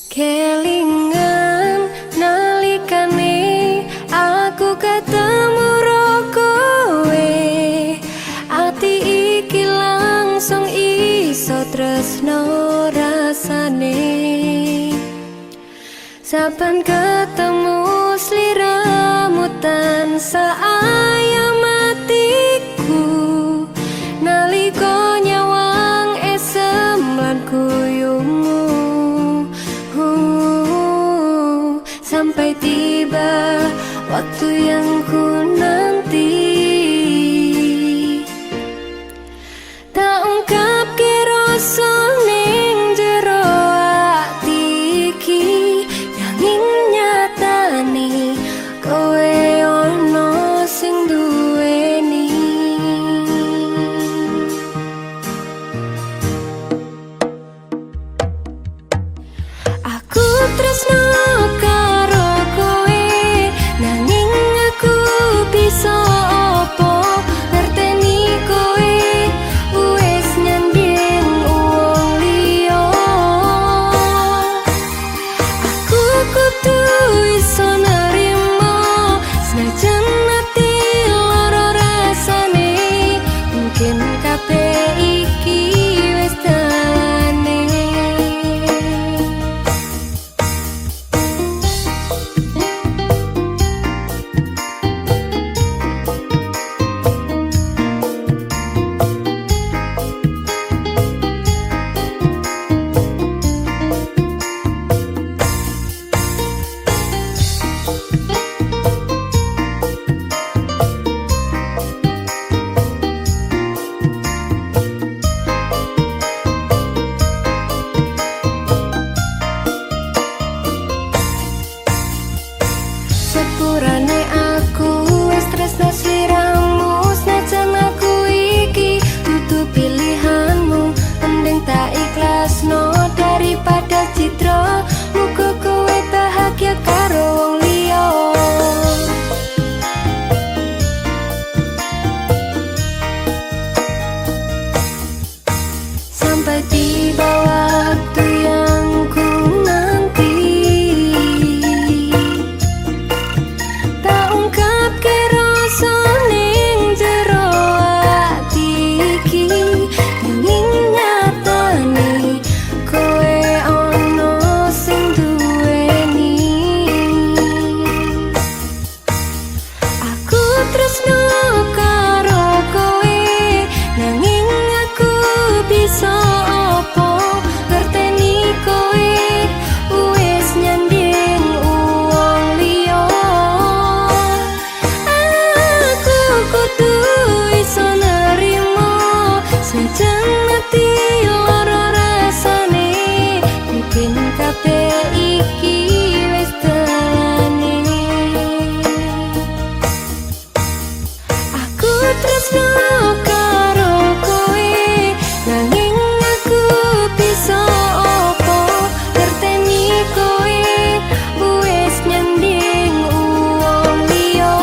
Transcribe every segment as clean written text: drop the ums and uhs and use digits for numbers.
Kelingan nalikane aku ketemu ro kowe, ati iki langsung iso tresno rasane. Saben ketemu sliramu tansah ayam atiku, nalika nyawang esem lan kuyumu. Sampai tiba waktu yang ku nanti, tak ungkap rasa ning jero ati iki, nanging nyatane kowe ono sing duweni. Aku tresno karo kowe, nanging aku bisa apa ngerteni kowe wis nyanding wong liya. Aku kudu iso nerimo senajan ati lara rasane, mungkin kabeh iki wis dalane. Sepurane aku wis tresno sliramu, senajan aku iki dudu pilihanmu, mending tak ikhlasno daripada citra muga kowe bahagia karo wong liya. Sampai tiba waktu yang ku nanti, tak ungkap rasa ning jero ati iki, nanging nyatane kowe ono sing duweni. Aku tresno karo kowe, nanging aku bisa apa ngerteni kowe wis nyanding wong liya. Aku kudu iso nerimo senajan ati lara rasane, mungkin kabeh iki wis dalane. Aku tresno karo kowe, nanging aku bisa apa ngerteni kowe wis nyanding wong liya.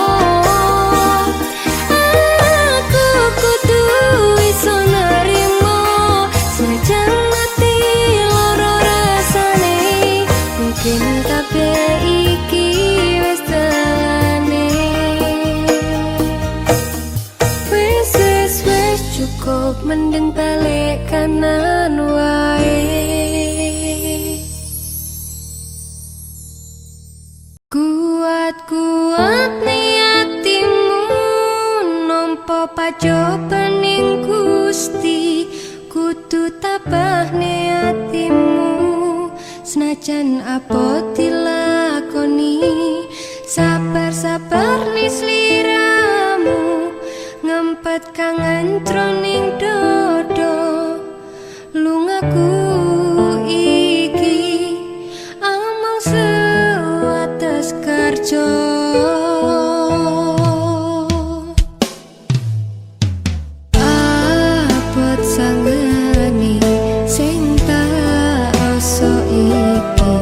Aku kudu iso nerimo senajan ati lara rasane, mungkin kabeh iki wis dalane. Wis cukup, mending balik kanan wae. Kuat-kuat niatimu nampa pacobaning Gusti, kudu tabah niatimu senajan apa dilakoni. Sabar-sabar ni sliramu ngempet kangen troning dodo, lungaku iki amang sewates kerja. Abot sangeni sing tak rasa iki,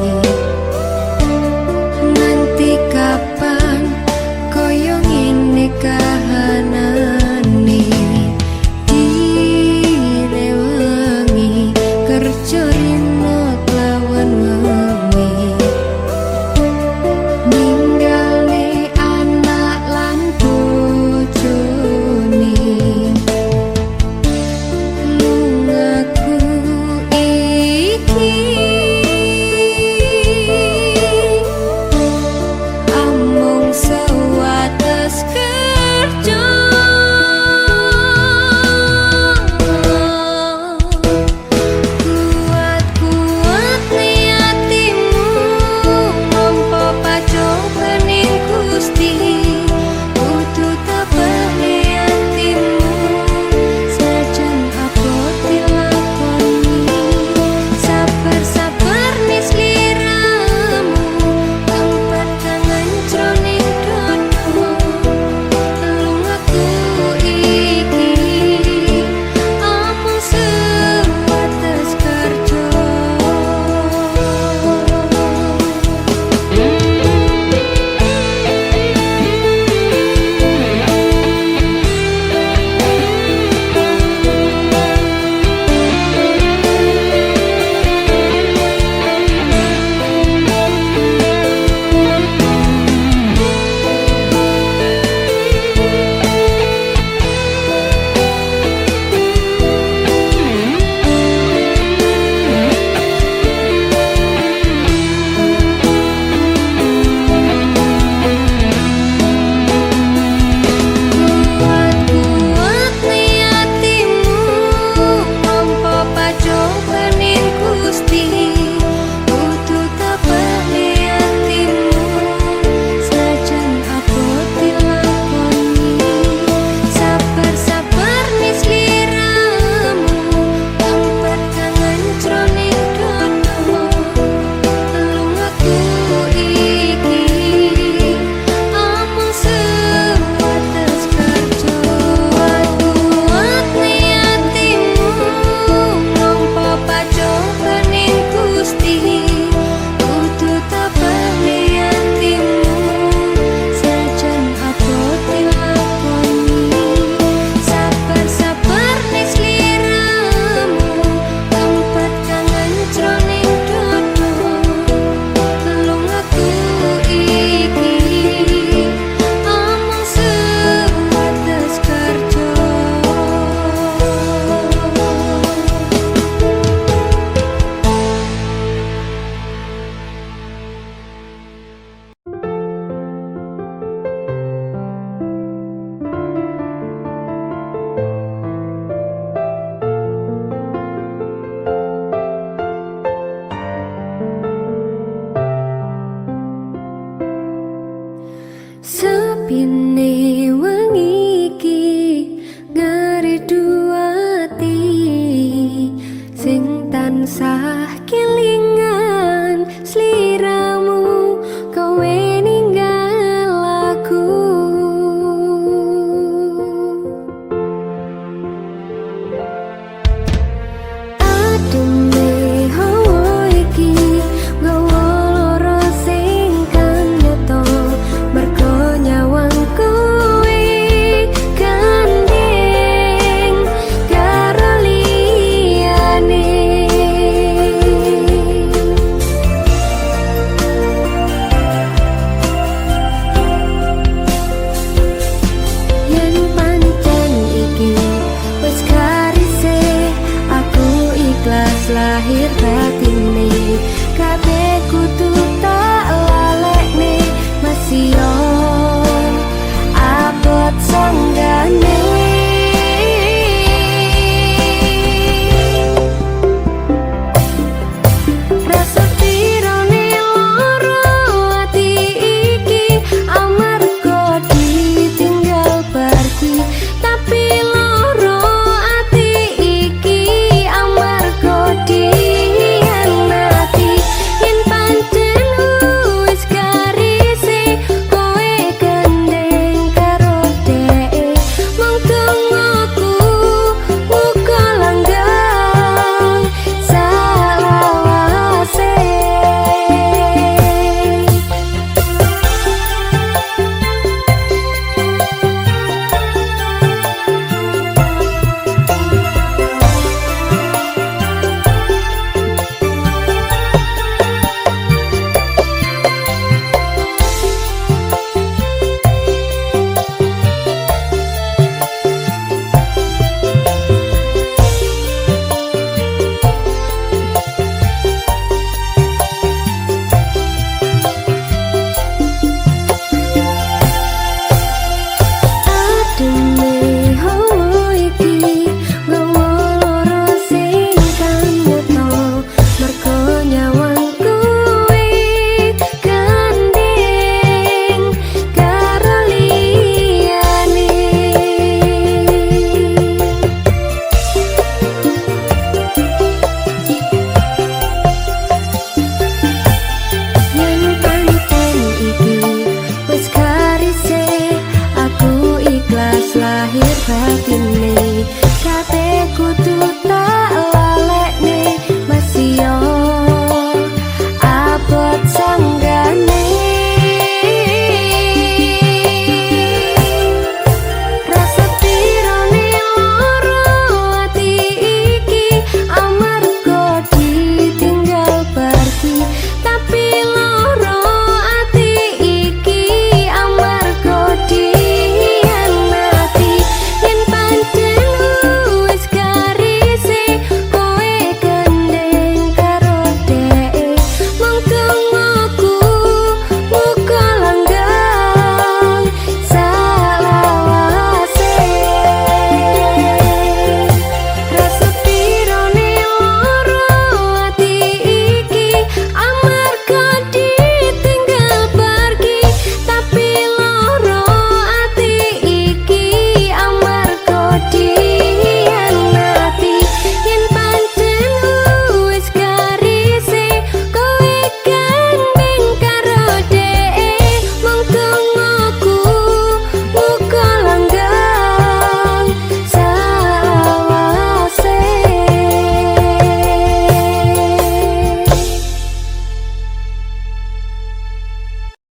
tansah kelingan